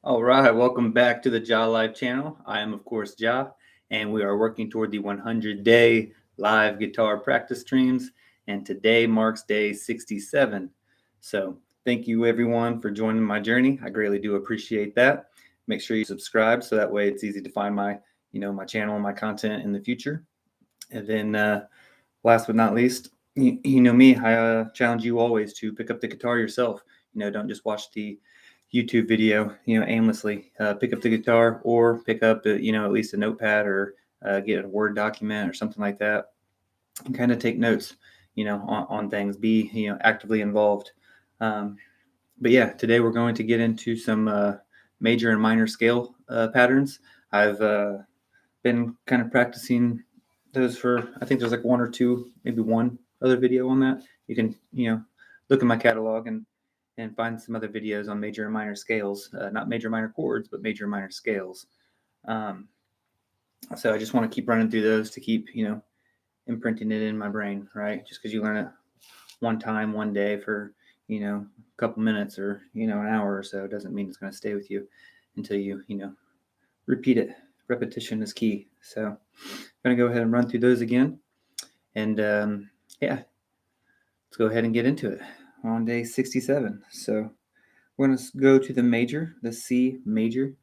All right, welcome back to the Ja Live channel. I am, of course, Ja, and we are working toward the 100-day live guitar practice streams, and today marks day 67. So thank you, everyone, for joining my journey. I greatly do appreciate that. Make sure you subscribe so that way it's easy to find my channel and my content in the future. And then last but not least, you know me, I challenge you always to pick up the guitar yourself. Don't just watch the YouTube video, aimlessly. Pick up the guitar or pick up, at least a notepad or get a Word document or something like that and kind of take notes, on things. Be, actively involved. But yeah, today we're going to get into some major and minor scale patterns. I've been kind of practicing those for, I think there's like one or two, maybe one other video on that. You can, look in my catalog and find some other videos on major and minor scales, not major minor chords, but major minor scales. So I just want to keep running through those to keep, imprinting it in my brain, right? Just because you learn it one time, one day for, a couple minutes or, an hour or so doesn't mean it's going to stay with you until you, repeat it. Repetition is key. So I'm going to go ahead and run through those again. And yeah, let's go ahead and get into it on day 67. So we're going to go to the major, the C major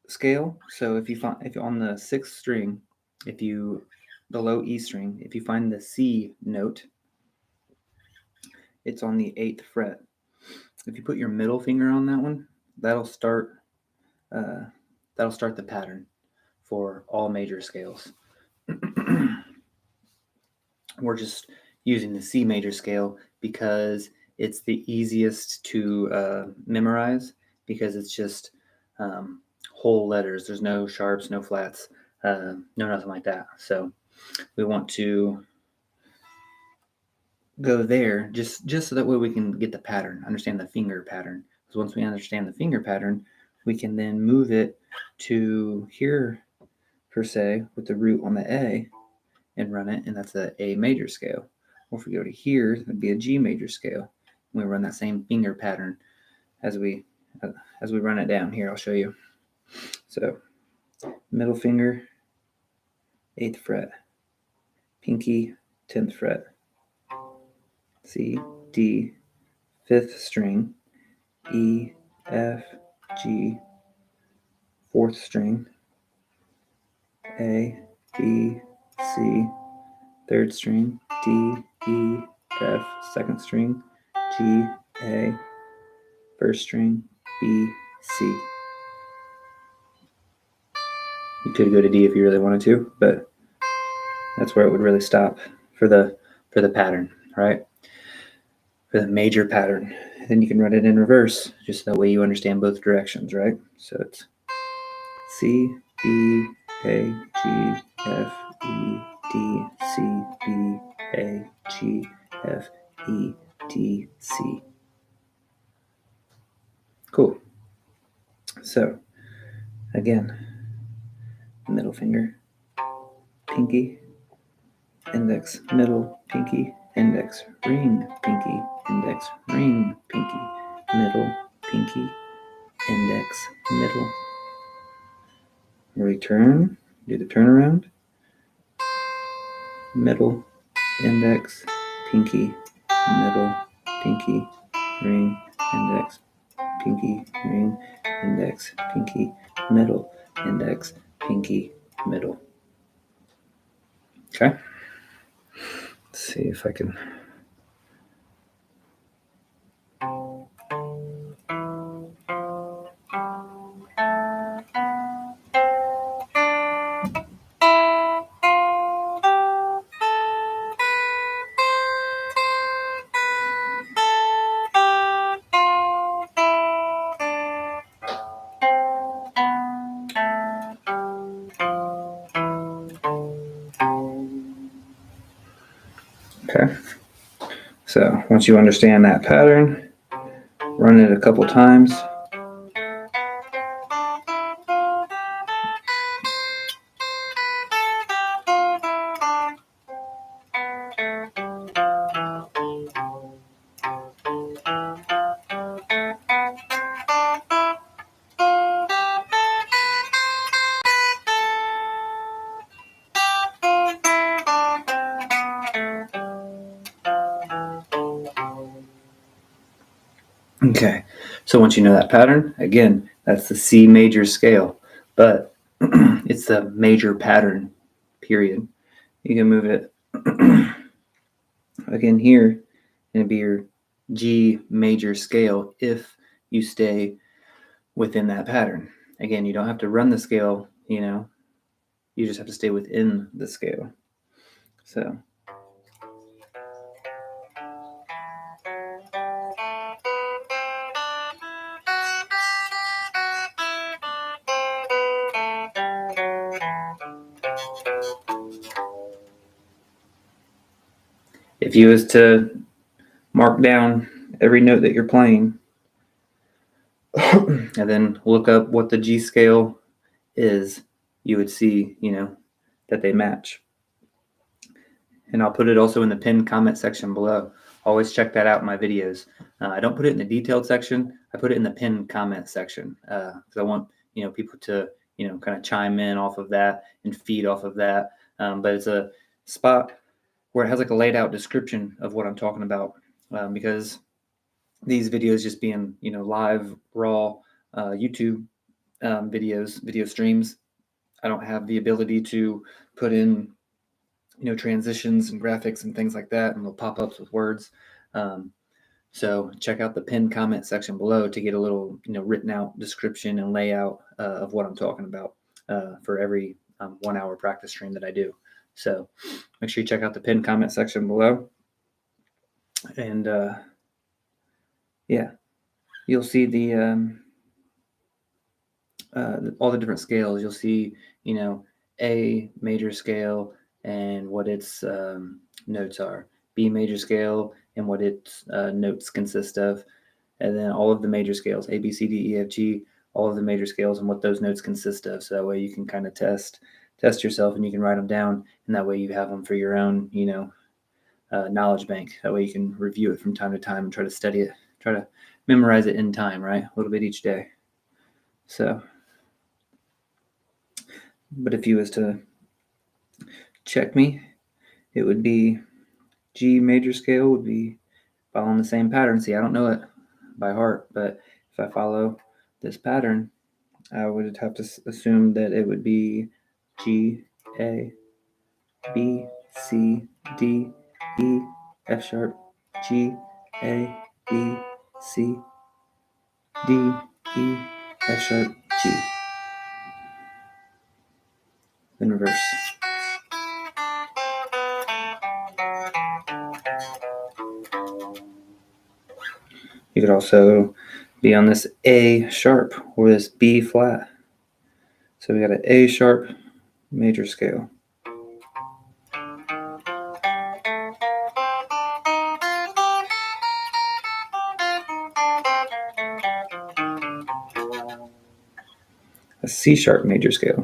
scale. So if you're on the sixth string, the low E string, if you find the C note, it's on the 8th fret. If you put your middle finger on that one, that'll start the pattern for all major scales. We're just using the C major scale because it's the easiest to memorize, because it's just whole letters. There's no sharps, no flats, no nothing like that. So we want to go there just so that way we can get the pattern, understand the finger pattern. Because once we understand the finger pattern, we can then move it to here, per se, with the root on the A and run it, and that's the A major scale. Or if we go to here, it would be a G major scale. And we run that same finger pattern as we run it down. Here, I'll show you. So middle finger, 8th fret, pinky, 10th fret, C, D, 5th string, E, F, G, 4th string, A, B, C, 3rd string, D, E, F, 2nd string, G, A, 1st string, B, C. You could go to D if you really wanted to, but that's where it would really stop for the pattern, right? For the major pattern. Then you can run it in reverse, just that way you understand both directions, right? So it's C, B, A, G, F, E, D, C, B, A, G, F, E, D, C. Cool. So again, middle finger, pinky, index, middle, pinky, index, ring, pinky, index, ring, pinky, middle, pinky, index, middle. Return, do the turnaround, middle, index, pinky, middle, pinky, ring, index, pinky, ring, index, pinky, middle, index, pinky, middle. Okay. Let's see if I can. Okay. So once you understand that pattern, run it a couple times. Okay, so once you know that pattern, again, that's the C major scale, but it's the major pattern, period. You can move it again here, and it'd be your G major scale if you stay within that pattern. Again, you don't have to run the scale, you just have to stay within the scale. So. If you was to mark down every note that you're playing and then look up what the G scale is, you would see, that they match. And I'll put it also in the pinned comment section below. Always check that out in my videos. I don't put it in the detailed section. I put it in the pinned comment section because I want people to kind of chime in off of that and feed off of that. But it's a spot where it has like a laid out description of what I'm talking about because these videos just being live raw YouTube video streams, I don't have the ability to put in transitions and graphics and things like that and little pop-ups with words. So check out the pinned comment section below to get a little written out description and layout of what I'm talking about for every 1 hour practice stream that I do. So make sure you check out the pinned comment section below. And yeah, you'll see the all the different scales. You'll see, A major scale and what its notes are, B major scale and what its notes consist of, and then all of the major scales, A, B, C, D, E, F, G, all of the major scales and what those notes consist of. So that way you can kind of test yourself and you can write them down, and that way you have them for your own, knowledge bank. That way you can review it from time to time and try to study it, try to memorize it in time, right? A little bit each day. So, but if you was to check me, it would be G major scale would be following the same pattern. See, I don't know it by heart, but if I follow this pattern, I would have to assume that it would be G, A, B, C, D, E, F sharp, G, A, B, C, D, E, F sharp, G. Then reverse. You could also be on this A sharp or this B flat. So we got an A sharp major scale. A C sharp major scale.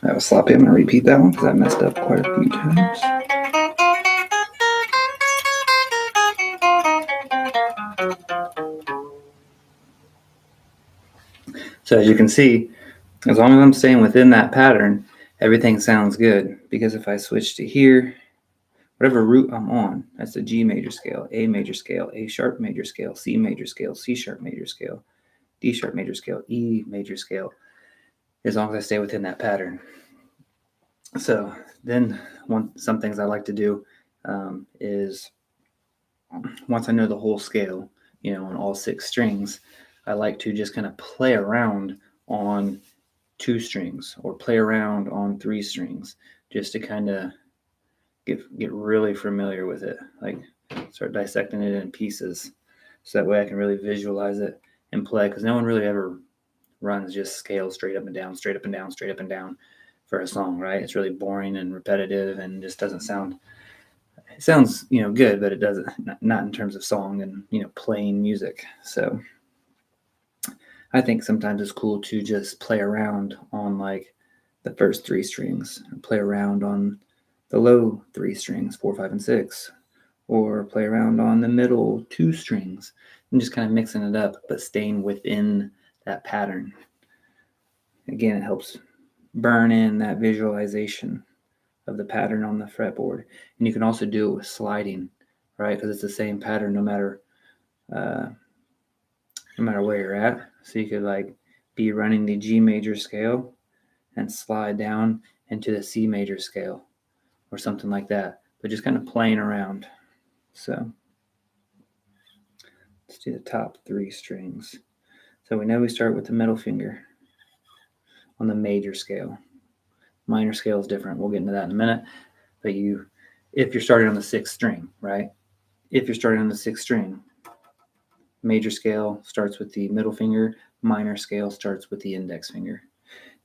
That was sloppy. I'm going to repeat that one because I messed up quite a few times. So as you can see, as long as I'm staying within that pattern, everything sounds good. Because if I switch to here, whatever root I'm on, that's the G major scale, A major scale, A sharp major scale, C major scale, C sharp major scale, D sharp major scale, E major scale, as long as I stay within that pattern. So then some things I like to do is once I know the whole scale, on all 6 strings. I like to just kind of play around on 2 strings or play around on 3 strings just to kind of get really familiar with it, like start dissecting it in pieces, so that way I can really visualize it and play, because no one really ever runs just scales straight up and down, straight up and down, straight up and down for a song, right? It's really boring and repetitive and just doesn't sound, it sounds, good, but it doesn't, not in terms of song and, playing music. So I think sometimes it's cool to just play around on like the first 3 strings, play around on the low 3 strings, 4, 5, and 6, or play around on the middle 2 strings, and just kind of mixing it up, but staying within that pattern. Again, it helps burn in that visualization of the pattern on the fretboard. And you can also do it with sliding, right? Because it's the same pattern no matter where you're at. So you could like be running the G major scale and slide down into the C major scale or something like that, but just kind of playing around. So let's do the top 3 strings. So we know we start with the middle finger on the major scale. Minor scale is different. We'll get into that in a minute. But if you're starting on the 6th string, right? If you're starting on the 6th string, major scale starts with the middle finger, minor scale starts with the index finger.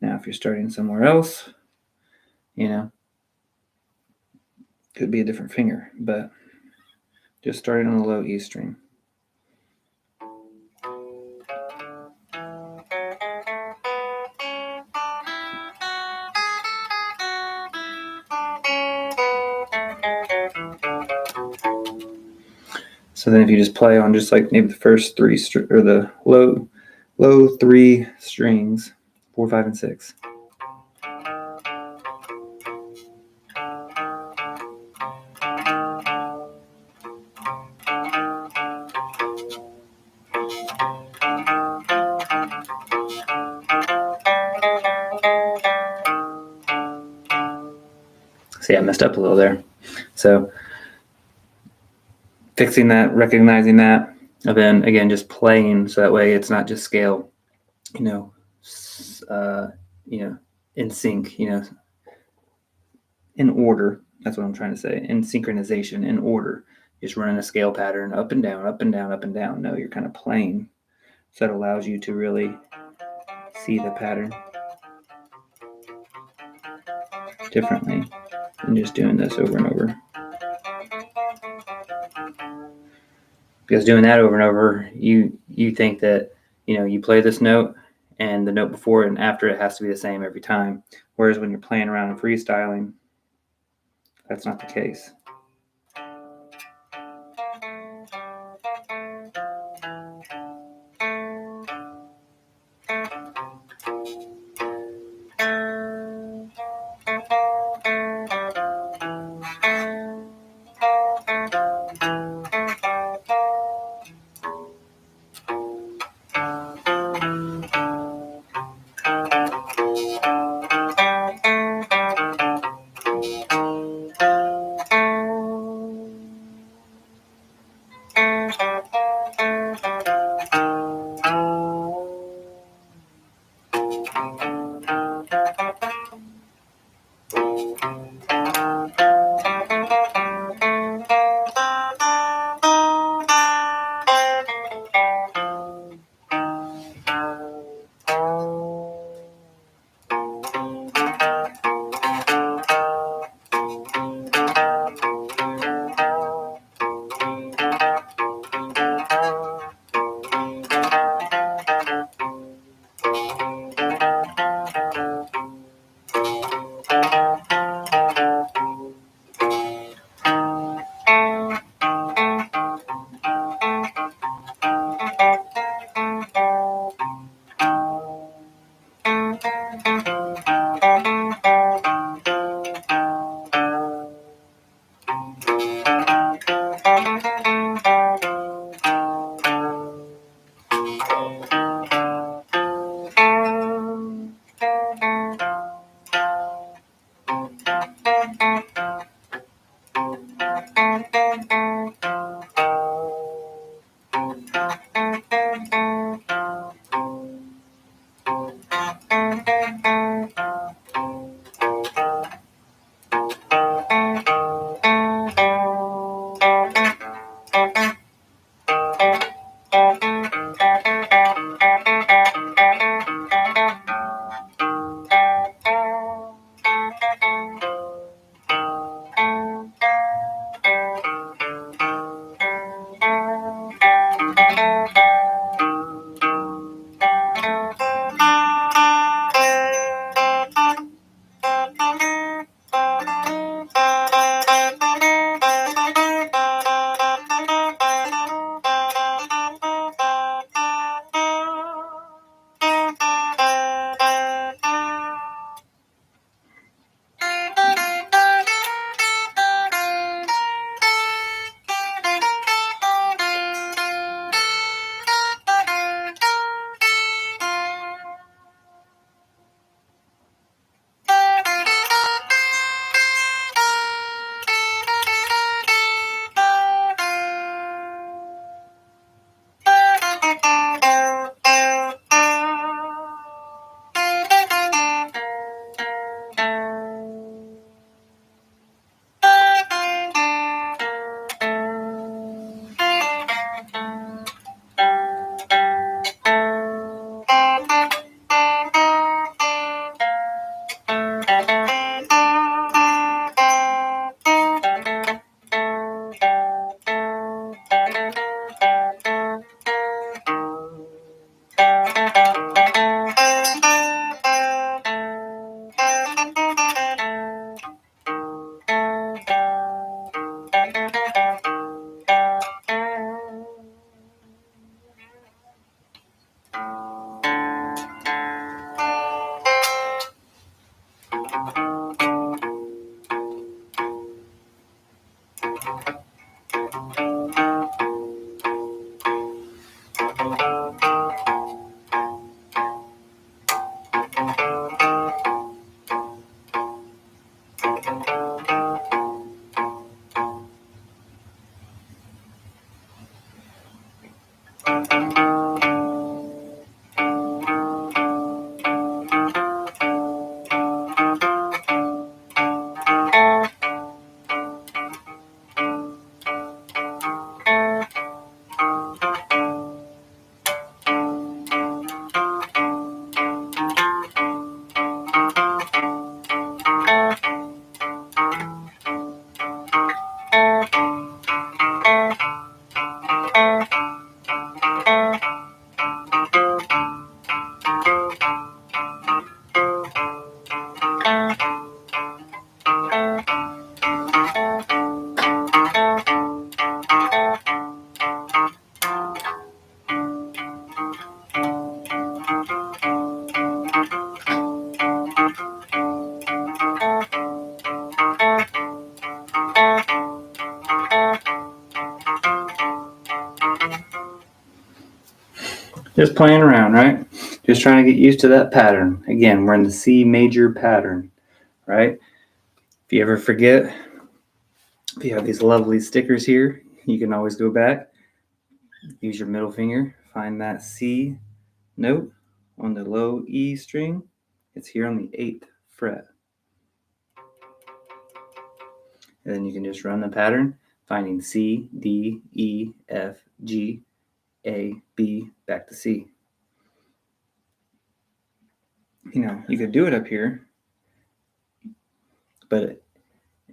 Now, if you're starting somewhere else, could be a different finger, but just starting on the low E string. So then if you just play on just like maybe the first 3 or the low 3 strings, 4, 5, and 6. See, I messed up a little there. So fixing that, recognizing that, and then again, just playing, so that way it's not just scale, in sync, in order. That's what I'm trying to say. In synchronization, in order. Just running a scale pattern up and down, up and down, up and down. No, you're kind of playing. So that allows you to really see the pattern differently than just doing this over and over. Because doing that over and over, you think that, you play this note and the note before and after it has to be the same every time. Whereas when you're playing around and freestyling, that's not the case. Just playing around, right? Just trying to get used to that pattern. Again, we're in the C major pattern, right? If you ever forget, if you have these lovely stickers here, you can always go back, use your middle finger, find that C note on the low E string. It's here on the 8th fret. And then you can just run the pattern, finding C, D, E, F, G, A, B, back to C. You know, you could do it up here, but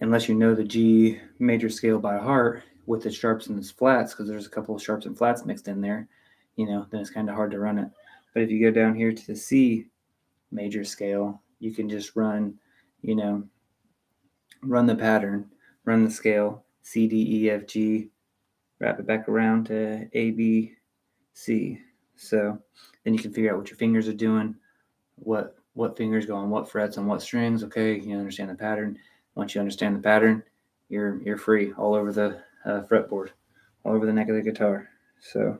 unless you know the G major scale by heart with the sharps and the flats, because there's a couple of sharps and flats mixed in there, you know, then it's kind of hard to run it. But if you go down here to the C major scale, you can just run, you know, run the pattern, run the scale, C, D, E, F, G, wrap it back around to A, B, C. So then you can figure out what your fingers are doing, what fingers go on what frets on what strings. Okay, you understand the pattern. Once you understand the pattern, you're free all over the fretboard, all over the neck of the guitar. So.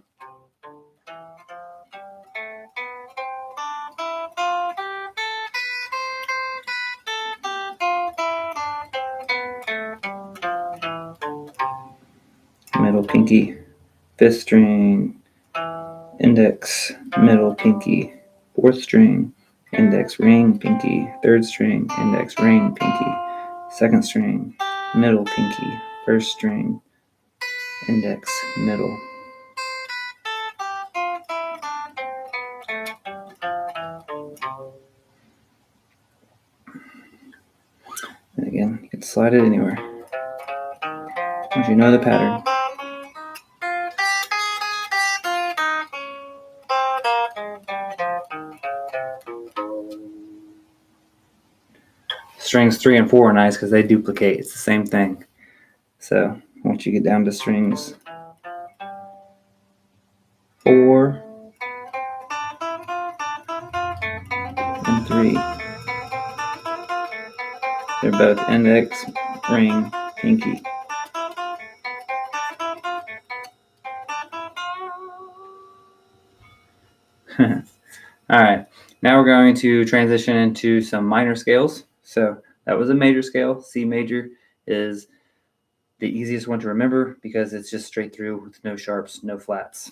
Middle pinky, fifth string, index, middle, pinky, fourth string, index, ring, pinky, third string, index, ring, pinky, second string, middle, pinky, first string, index, middle. And again, you can slide it anywhere once you know the pattern. Strings 3 and 4 are nice because they duplicate. It's the same thing. So once you get down to strings 4 and 3, they're both index, ring, pinky. All right, now we're going to transition into some minor scales. So that was a major scale. C major is the easiest one to remember because it's just straight through with no sharps, no flats.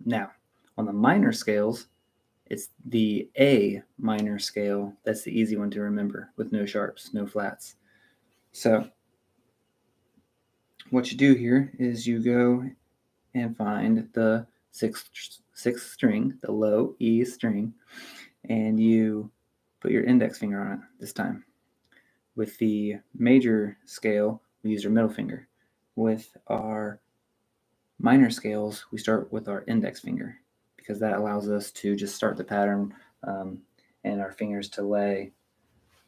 Now, on the minor scales, it's the A minor scale. That's the easy one to remember with no sharps, no flats. So what you do here is you go and find the sixth string, the low E string, and you put your index finger on it this time. With the major scale, we use our middle finger. With our minor scales, we start with our index finger because that allows us to just start the pattern and our fingers to lay,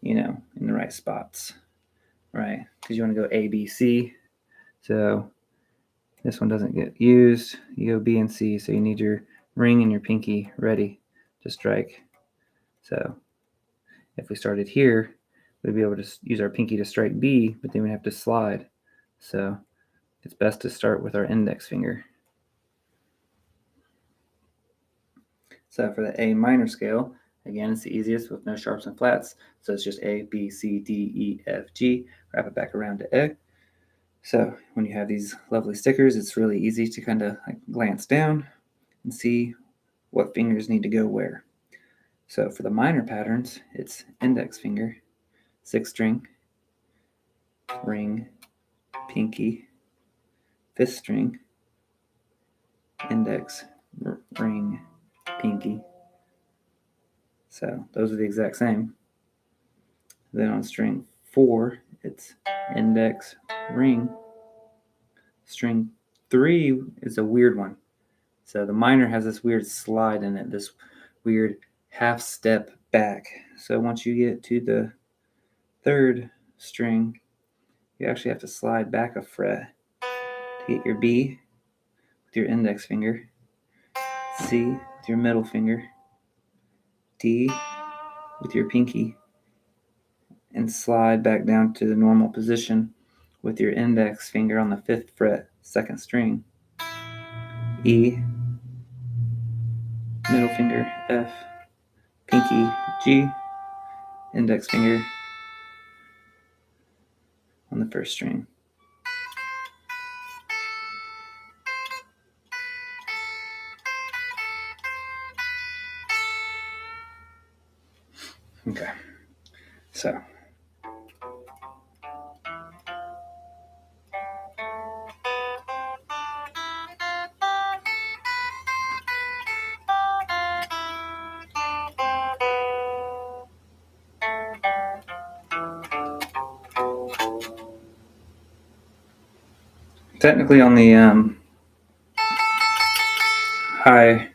in the right spots, right? Because you want to go A, B, C. So this one doesn't get used. You go B and C, so you need your ring and your pinky ready to strike. So if we started here, we'd be able to use our pinky to strike B, but then we'd have to slide. So it's best to start with our index finger. So for the A minor scale, again, it's the easiest with no sharps and flats. So it's just A, B, C, D, E, F, G. Wrap it back around to E. So when you have these lovely stickers, it's really easy to kind of glance down and see what fingers need to go where. So for the minor patterns, it's index finger, sixth string, ring, pinky, fifth string, index, ring, pinky. So those are the exact same. Then on string 4, it's index, ring. String 3 is a weird one. So the minor has this weird slide in it, this weird half step back. So once you get to the third string, you actually have to slide back a fret to get your B with your index finger, C with your middle finger, D with your pinky, and slide back down to the normal position with your index finger on the 5th fret, 2nd string, E, middle finger, F, pinky, G, index finger on the 1st string. Okay, so technically on the high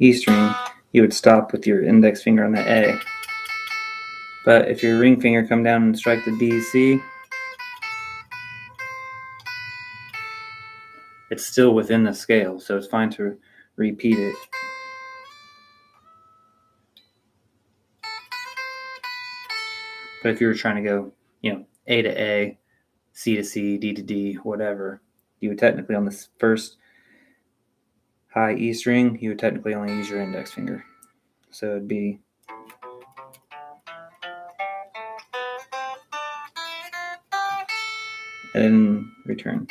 E string, you would stop with your index finger on the A. But if your ring finger come down and strike the D, C, it's still within the scale, so it's fine to repeat it. But if you were trying to go, A to A, C to C, D to D, whatever, you would technically on this first high E string, you would technically only use your index finger. So it'd be and then return.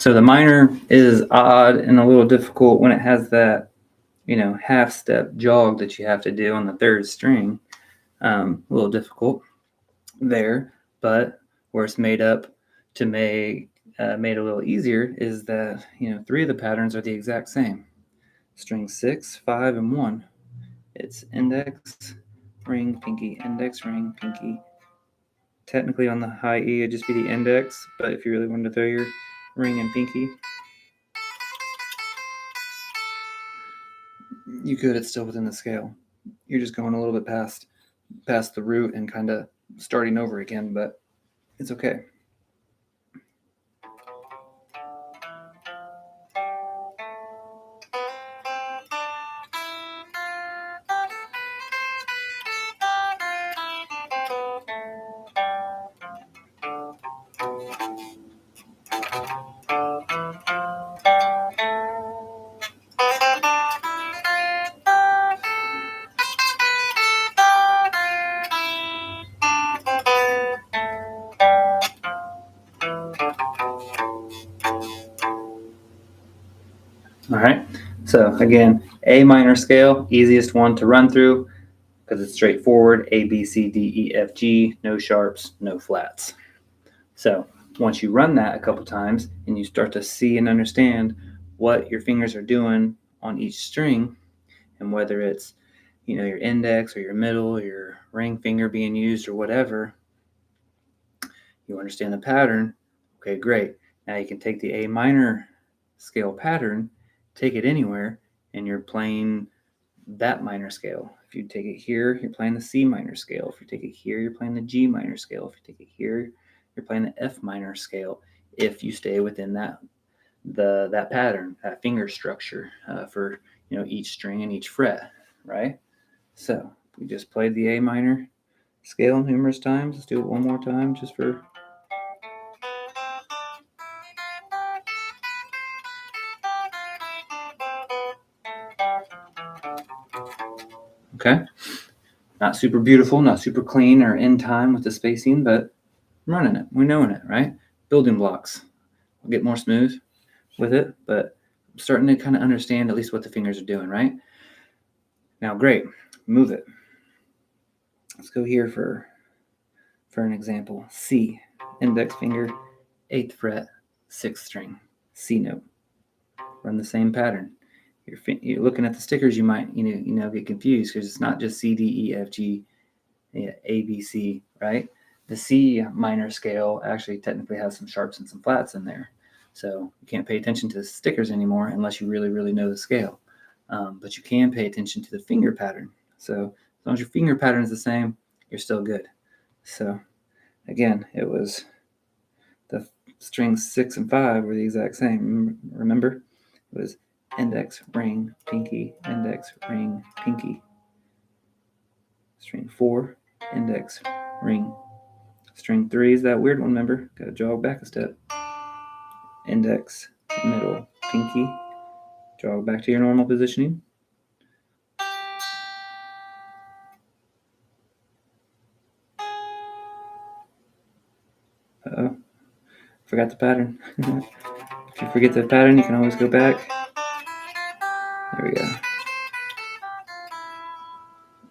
So the minor is odd and a little difficult when it has that, half step jog that you have to do on the third string. A little difficult there, but where it's made up to made a little easier is that, 3 of the patterns are the exact same. String 6, 5, and 1. It's index, ring, pinky, index, ring, pinky. Technically on the high E, it'd just be the index, but if you really wanted to throw your ring and pinky, you could. It's still within the scale. You're just going a little bit past the root and kind of starting over again, but it's okay. All right, so again, A minor scale, easiest one to run through because it's straightforward. A, B, C, D, E, F, G, no sharps, no flats. So once you run that a couple times and you start to see and understand what your fingers are doing on each string, and whether it's, your index or your middle or your ring finger being used or whatever, you understand the pattern. Okay, great. Now you can take the A minor scale pattern, take it anywhere, and you're playing that minor scale. If you take it here, you're playing the C minor scale. If you take it here, you're playing the G minor scale. If you take it here, you're playing the F minor scale. If you stay within that pattern, that finger structure for each string and each fret, right? So we just played the A minor scale numerous times. Let's do it one more time just for. Okay. Not super beautiful, not super clean or in time with the spacing, but I'm running it. We're knowing it, right? Building blocks. We'll get more smooth with it, but I'm starting to kind of understand at least what the fingers are doing, right? Now, great. Move it. Let's go here for an example. C, index finger, 8th fret, 6th string, C note. Run the same pattern. You're looking at the stickers, you might get confused because it's not just C, D, E, F, G, A, B, C, right? The C minor scale actually technically has some sharps and some flats in there. So you can't pay attention to the stickers anymore unless you really, really know the scale. But you can pay attention to the finger pattern. So as long as your finger pattern is the same, you're still good. So again, it was the strings 6 and 5 were the exact same. Remember? It was index, ring, pinky, index, ring, pinky. String 4, index, ring. String 3 is that weird one, remember? Got to jog back a step. Index, middle, pinky. Jog back to your normal positioning. Uh-oh. Forgot the pattern. If you forget the pattern, you can always go back. There we go.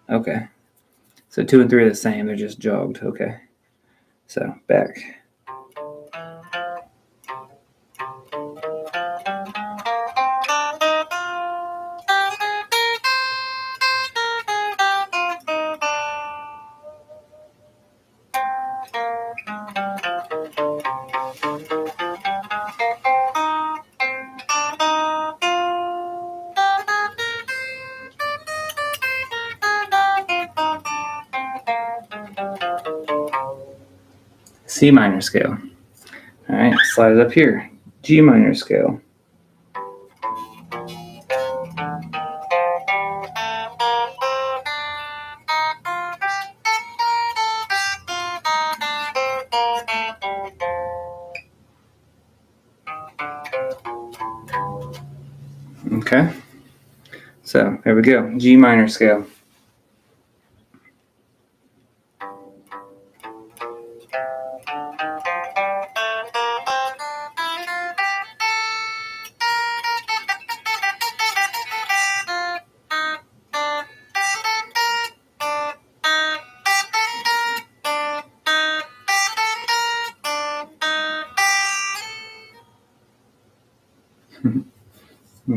Okay. So 2 and 3 are the same. They're just jogged. Okay. So back. C minor scale. All right, slide it up here. G minor scale. Okay. So there we go. G minor scale.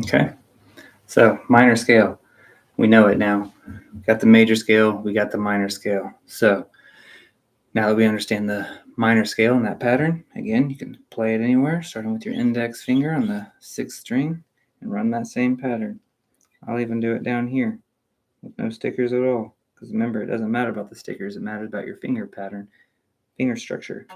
Okay, so minor scale, we know it now. We got the major scale, we got the minor scale. So now that we understand the minor scale and that pattern, again, you can play it anywhere, starting with your index finger on the 6th string and run that same pattern. I'll even do it down here with no stickers at all. Because remember, it doesn't matter about the stickers, it matters about your finger pattern, finger structure.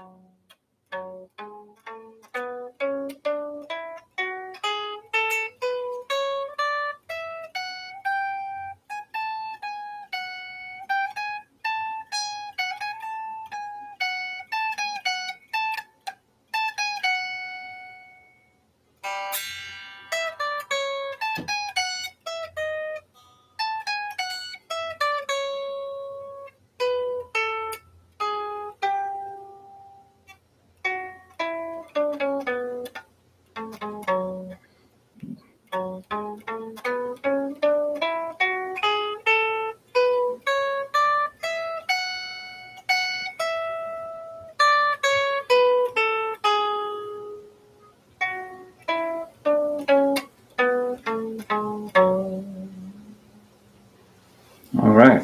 All right.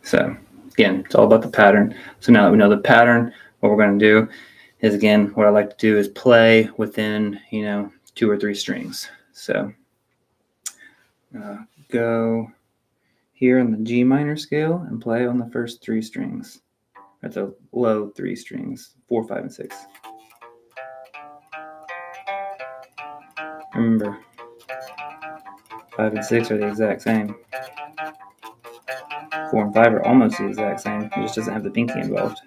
So again, it's all about the pattern. So now that we know the pattern, what we're going to do is, again, what I like to do is play within, 2 or 3 strings. So go here on the G minor scale and play on the first 3 strings, at the low 3 strings, 4, 5, and 6. Remember, 5 and 6 are the exact same. 4 and 5 are almost the exact same. It just doesn't have the pinky involved.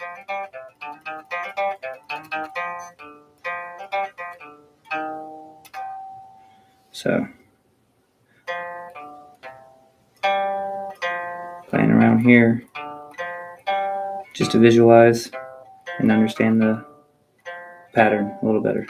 So, playing around here just to visualize and understand the pattern a little better.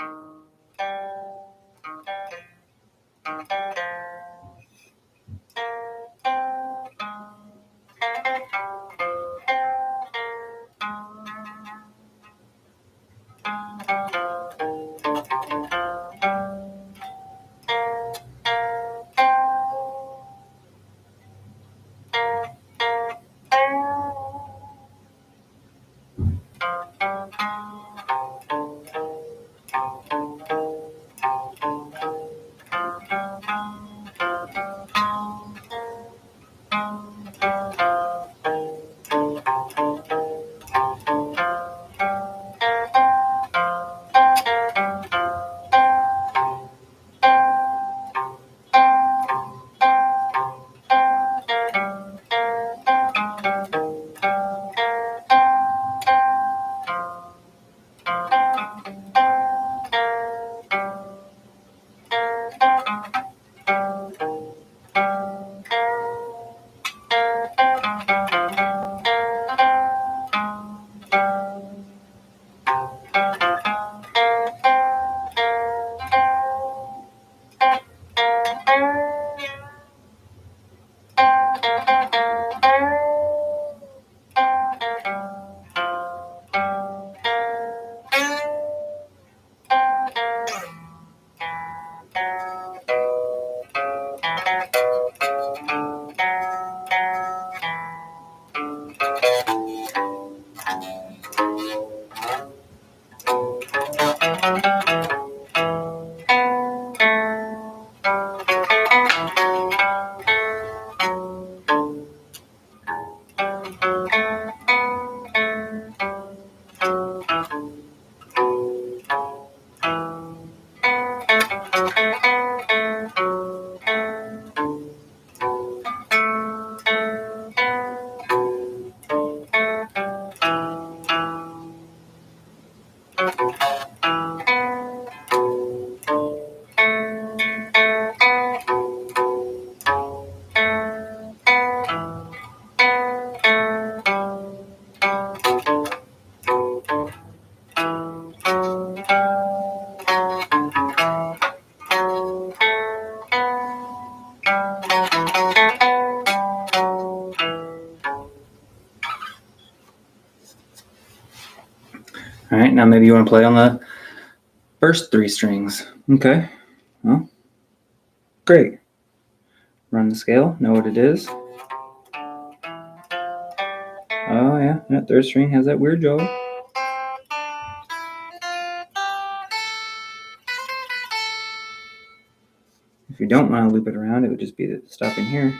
All right, now maybe you want to play on the first 3 strings. Okay, well, Great. Run the scale, know what it is. Oh yeah, that third string has that weird jaw. If you don't want to loop it around, it would just be stopping here.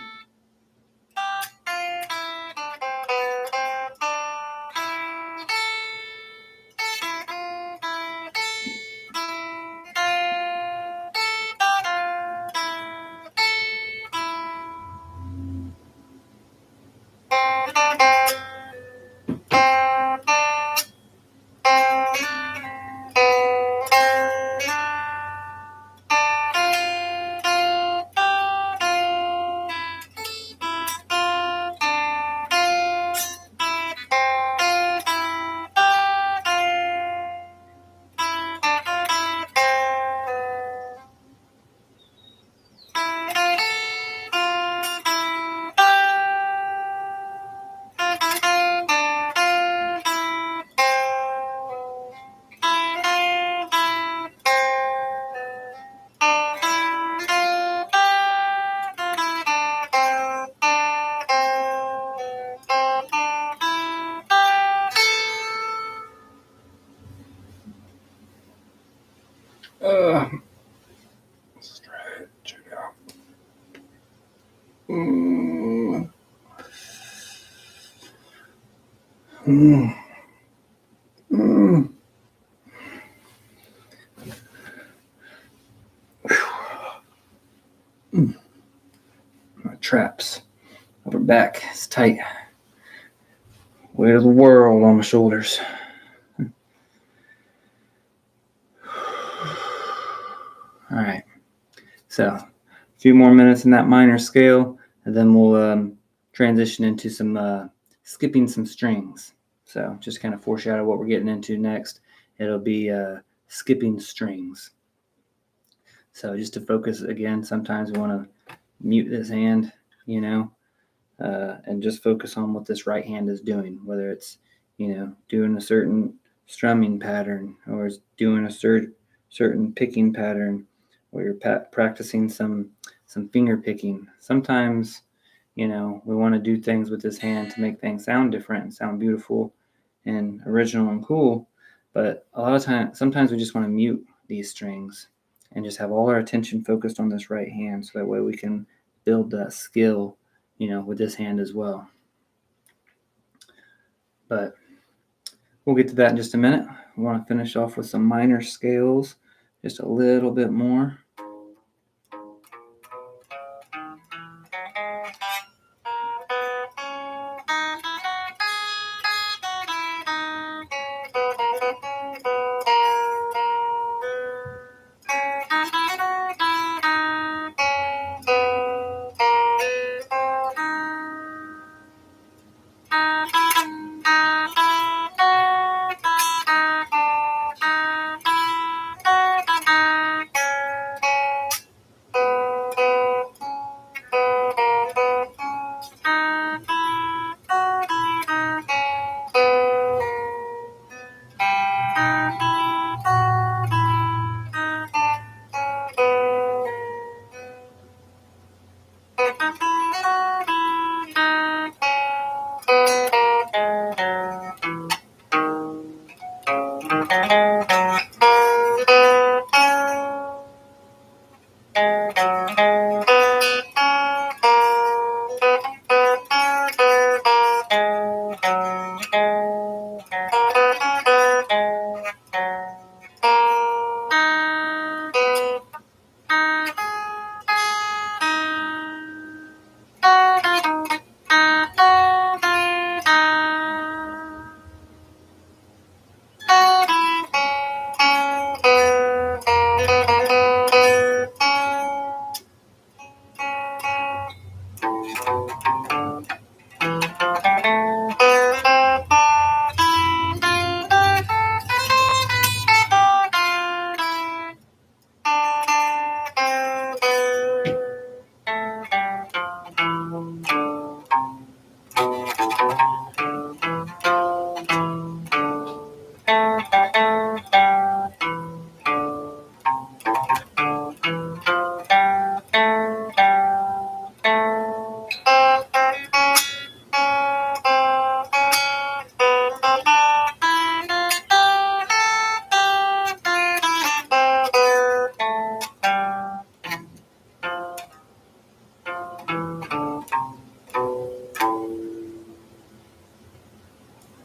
Stretch it out. My traps, upper back is tight. Weight of the world on my shoulders. All right, so a few more minutes in that minor scale, and then we'll transition into some skipping some strings. So just kind of foreshadow what we're getting into next. It'll be skipping strings. So just to focus again, sometimes we want to mute this hand, and just focus on what this right hand is doing, whether it's, doing a certain strumming pattern, or it's doing a certain picking pattern, or you're practicing some finger picking. Sometimes, we want to do things with this hand to make things sound different and sound beautiful and original and cool. But a lot of times, sometimes we just want to mute these strings and just have all our attention focused on this right hand, so that way we can build that skill, with this hand as well. But we'll get to that in just a minute. We want to finish off with some minor scales, just a little bit more.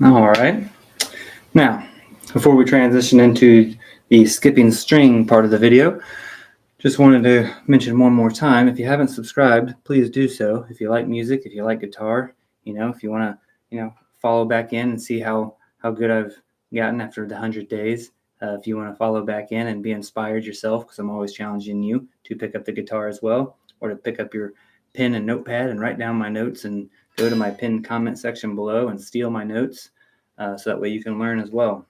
All right. Now, before we transition into the skipping string part of the video, just wanted to mention one more time, if you haven't subscribed, please do so. If you like music, if you like guitar, if you want to, follow back in and see how good I've gotten after the 100 days. If you want to follow back in and be inspired yourself, because I'm always challenging you to pick up the guitar as well, or to pick up your pen and notepad and write down my notes and go to my pinned comment section below and steal my notes, so that way you can learn as well.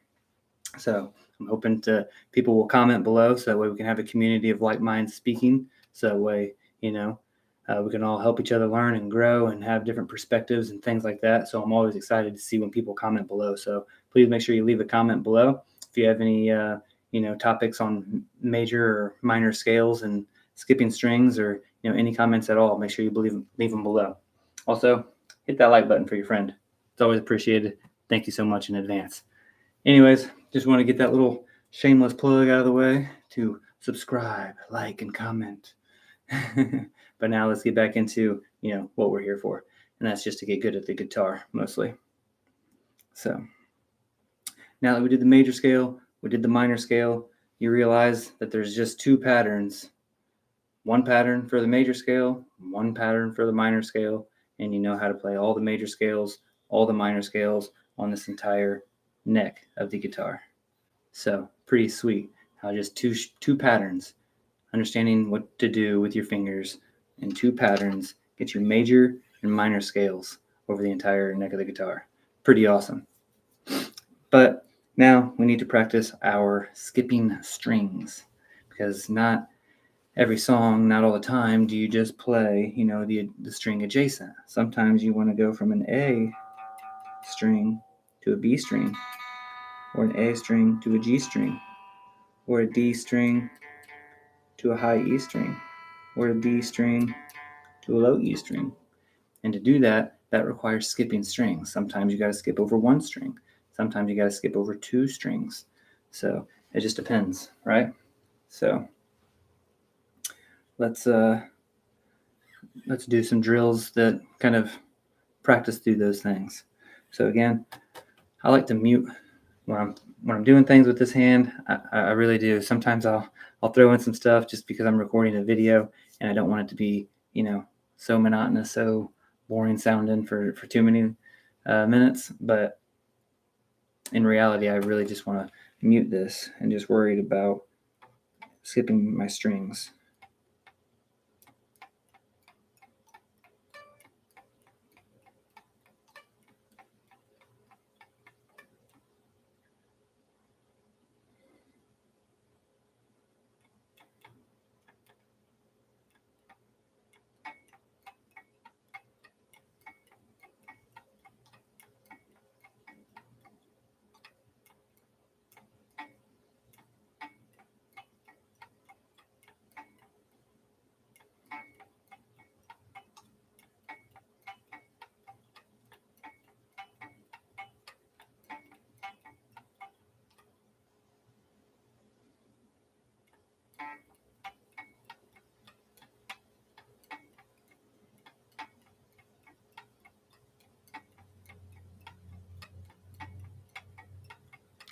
So I'm hoping people will comment below, so that way we can have a community of like minds speaking. So that way, we can all help each other learn and grow and have different perspectives and things like that. So I'm always excited to see when people comment below. So please make sure you leave a comment below if you have any, topics on major or minor scales and skipping strings, or any comments at all. Make sure you leave them below. Also, hit that like button for your friend. It's always appreciated. Thank you so much in advance. Anyways, just want to get that little shameless plug out of the way to subscribe, like, and comment. But now let's get back into, what we're here for. And that's just to get good at the guitar, mostly. So now that we did the major scale, we did the minor scale, you realize that there's just two patterns. One pattern for the major scale, one pattern for the minor scale, and you know how to play all the major scales, all the minor scales on this entire neck of the guitar. So pretty sweet how just two patterns, understanding what to do with your fingers and two patterns get you major and minor scales over the entire neck of the guitar. Pretty awesome. But now we need to practice our skipping strings, because not every song, not all the time, do you just play, the string adjacent. Sometimes you want to go from an A string to a B string, or an A string to a G string, or a D string to a high E string, or a B string to a low E string. And to do that, that requires skipping strings. Sometimes you got to skip over one string. Sometimes you got to skip over two strings. So it just depends, right? So let's do some drills that kind of practice through those things. So again, I like to mute when I'm doing things with this hand. I really do. Sometimes I'll throw in some stuff just because I'm recording a video and I don't want it to be, so monotonous, so boring sounding for too many minutes. But in reality, I really just want to mute this and just worried about skipping my strings.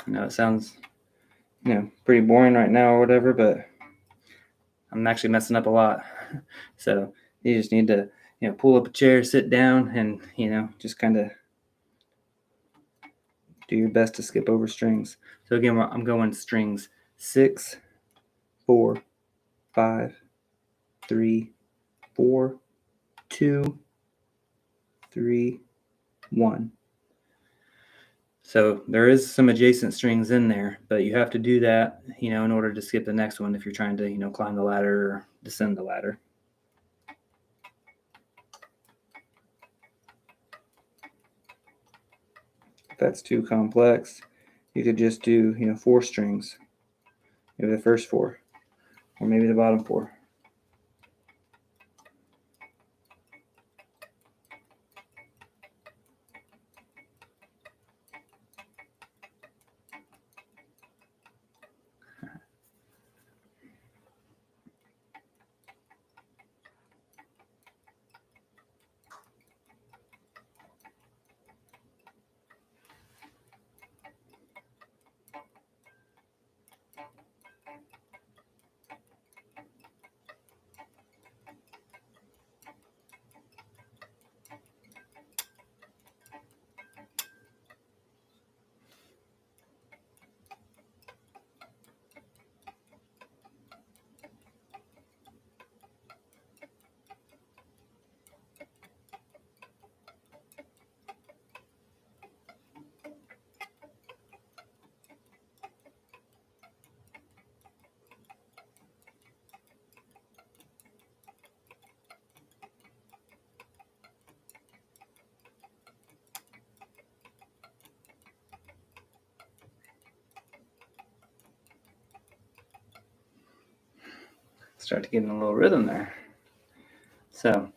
I know it sounds, pretty boring right now or whatever, but I'm actually messing up a lot. So you just need to, pull up a chair, sit down, and, just kind of do your best to skip over strings. So again, I'm going strings 6, 4, 5, 3, 4, 2, 3, 1. So there is some adjacent strings in there, but you have to do that, in order to skip the next one if you're trying to, climb the ladder or descend the ladder. If that's too complex, you could just do, 4 strings. Maybe the first 4, or maybe the bottom 4. start to get in a little rhythm there. So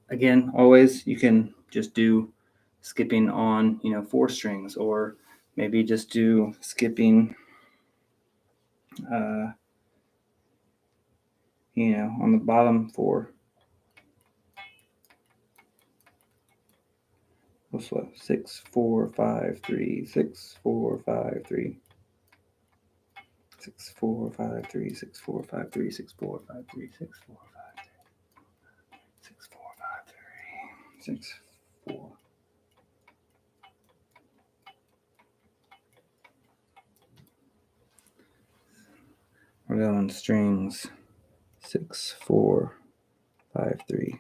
again, always you can just do skipping on, 4 strings, or maybe just do skipping, on the bottom 4. What's what? 6, 4, 5, 3, 6, 4, 5, 3. 6, 4, 5, 3, 6, 4, 5, 3, 6, 4, 5, 3, 6, 4, 5, 6, 4, 5, 3, 6, 4. We're going strings 6, 4, 5, 3,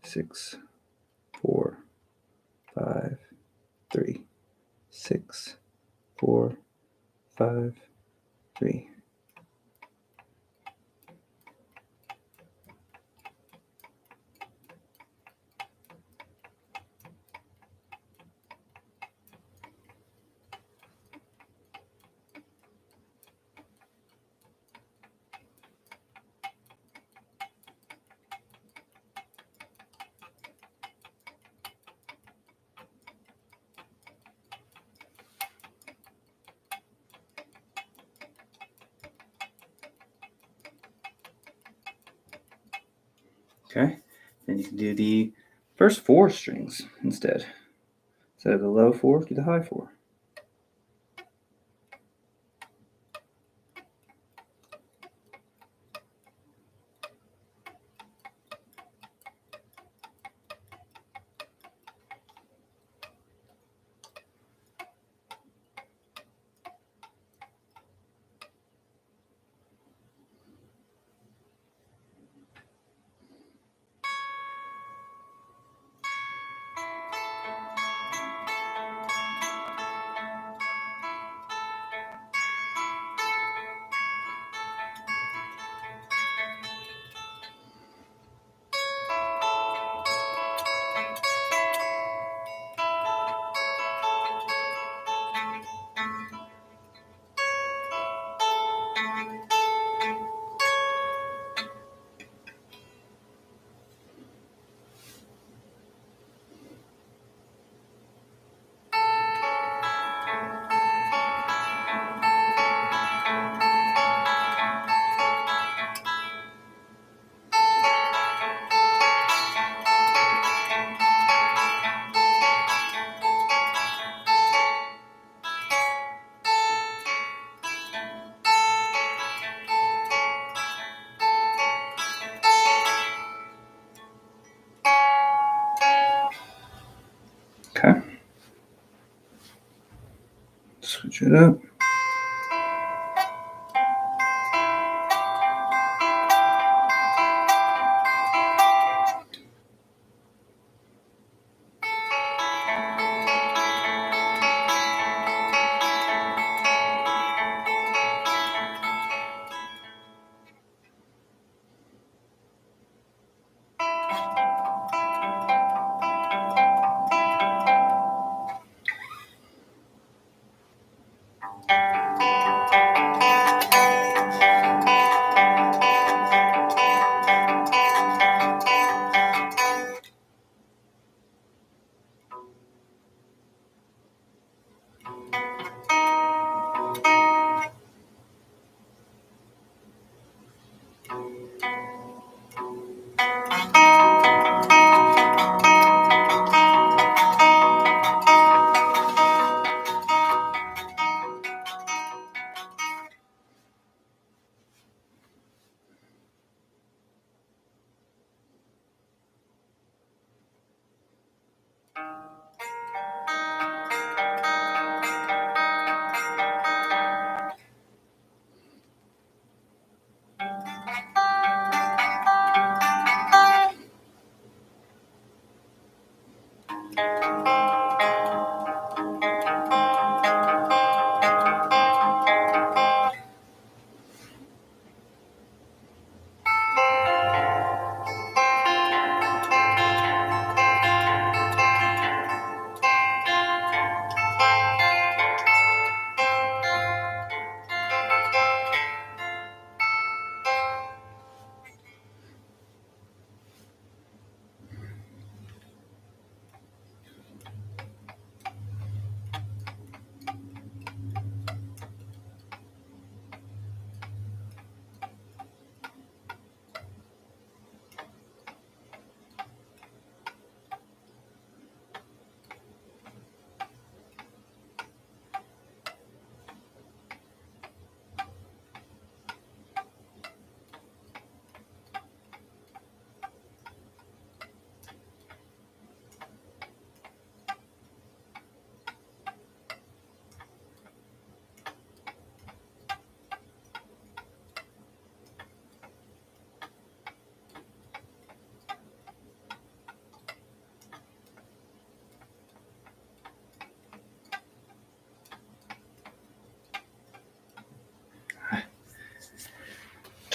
6, 4, 5, 3, 6, 4, 5, 3. Okay, then you can do the first 4 strings instead. Instead of the low 4, do the high 4. Okay. Switch it up.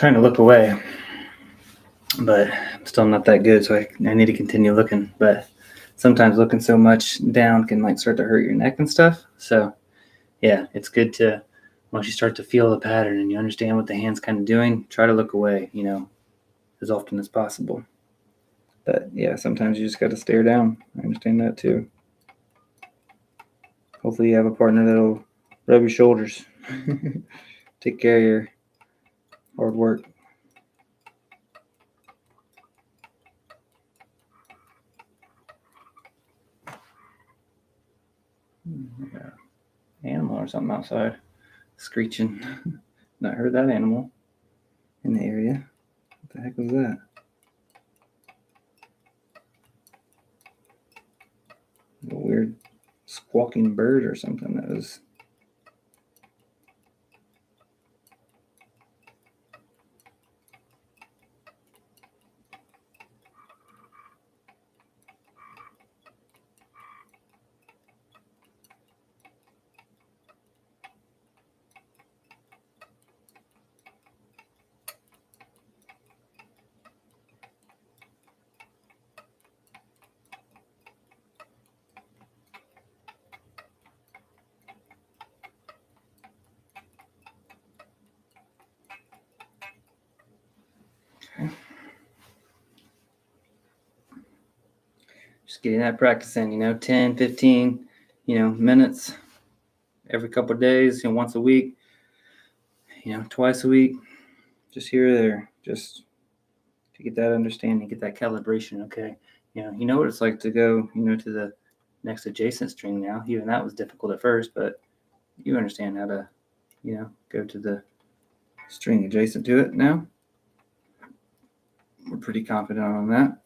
trying to look away, but I'm still not that good, so I need to continue looking. But sometimes looking so much down can like start to hurt your neck and stuff. So yeah, it's good to, once you start to feel the pattern and you understand what the hand's kind of doing, try to look away, as often as possible. But yeah, sometimes you just got to stare down. I understand that too. Hopefully you have a partner that'll rub your shoulders, take care of your hard work. Animal or something outside screeching. Not heard that animal in the area. What the heck was that? A weird squawking bird or something that was. Okay. Just getting that practice in, 10, 15, minutes every couple of days, once a week, twice a week, just here or there, just to get that understanding, get that calibration. Okay. You know what it's like to go, to the next adjacent string now. Even that was difficult at first, but you understand how to, go to the string adjacent to it now. We're pretty confident on that.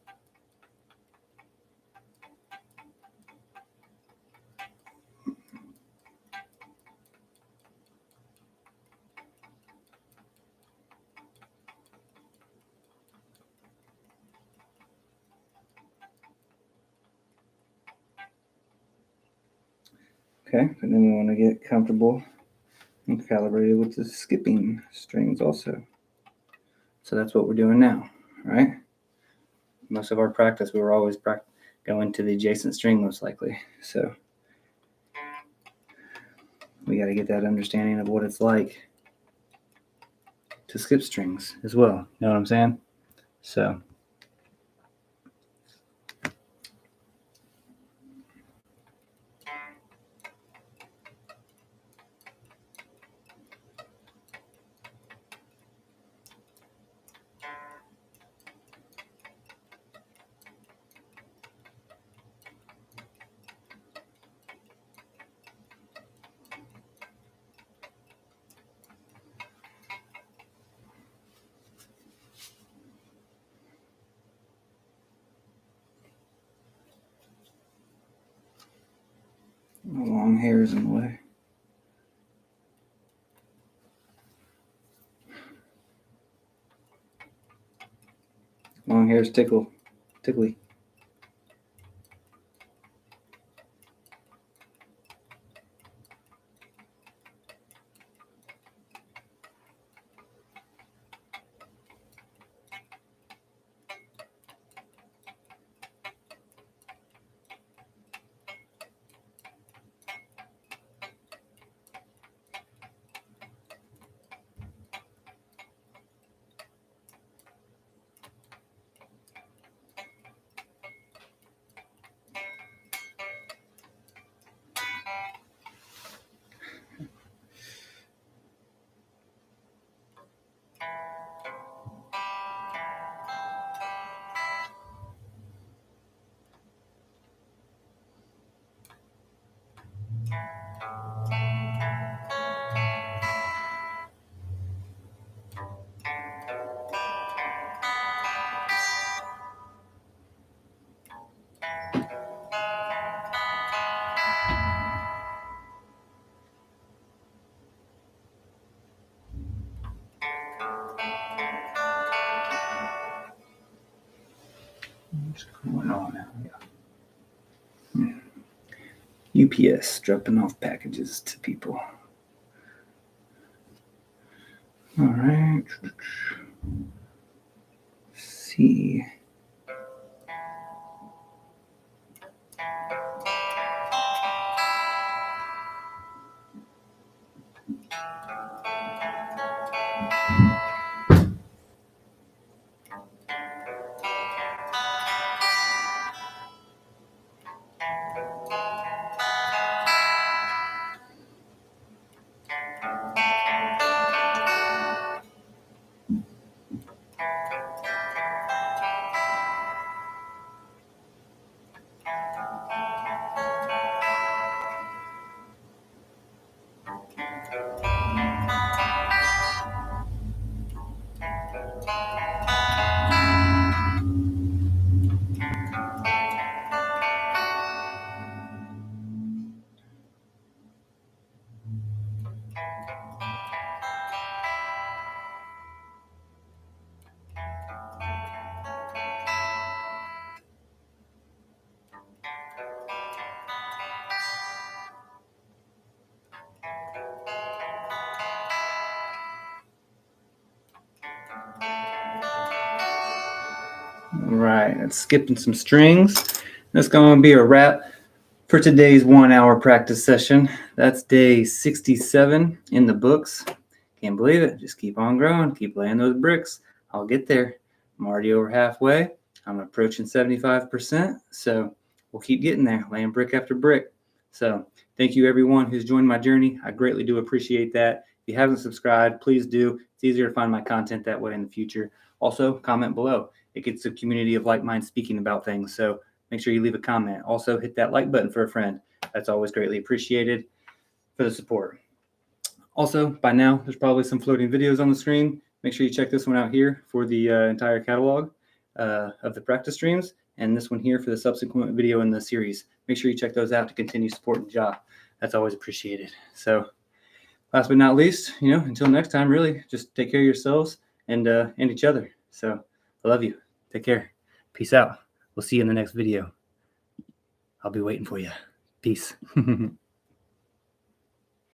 Okay, and then we want to get comfortable and calibrated with the skipping strings also. So that's what we're doing now, right? Most of our practice, we were always going to the adjacent string most likely. So we got to get that understanding of what it's like to skip strings as well. You know what I'm saying? So long hairs in the way. Long hairs tickly. What's going on now? UPS dropping off packages to people. All right. See. All right, let's skipping some strings. That's going to be a wrap for today's 1 hour practice session. That's day 67 in the books. Can't believe it. Just keep on growing. Keep laying those bricks. I'll get there. I'm already over halfway. I'm approaching 75%. So we'll keep getting there, laying brick after brick. So thank you, everyone who's joined my journey. I greatly do appreciate that. If you haven't subscribed, please do. It's easier to find my content that way in the future. Also, comment below. It gets a community of like minds speaking about things. So make sure you leave a comment. Also, hit that like button for a friend. That's always greatly appreciated for the support. Also, by now, there's probably some floating videos on the screen. Make sure you check this one out here for the entire catalog of the practice streams, and this one here for the subsequent video in the series. Make sure you check those out to continue supporting Ja. That's always appreciated. So last but not least, until next time, really, just take care of yourselves and each other. So I love you. Take care. Peace out. We'll see you in the next video. I'll be waiting for you. Peace.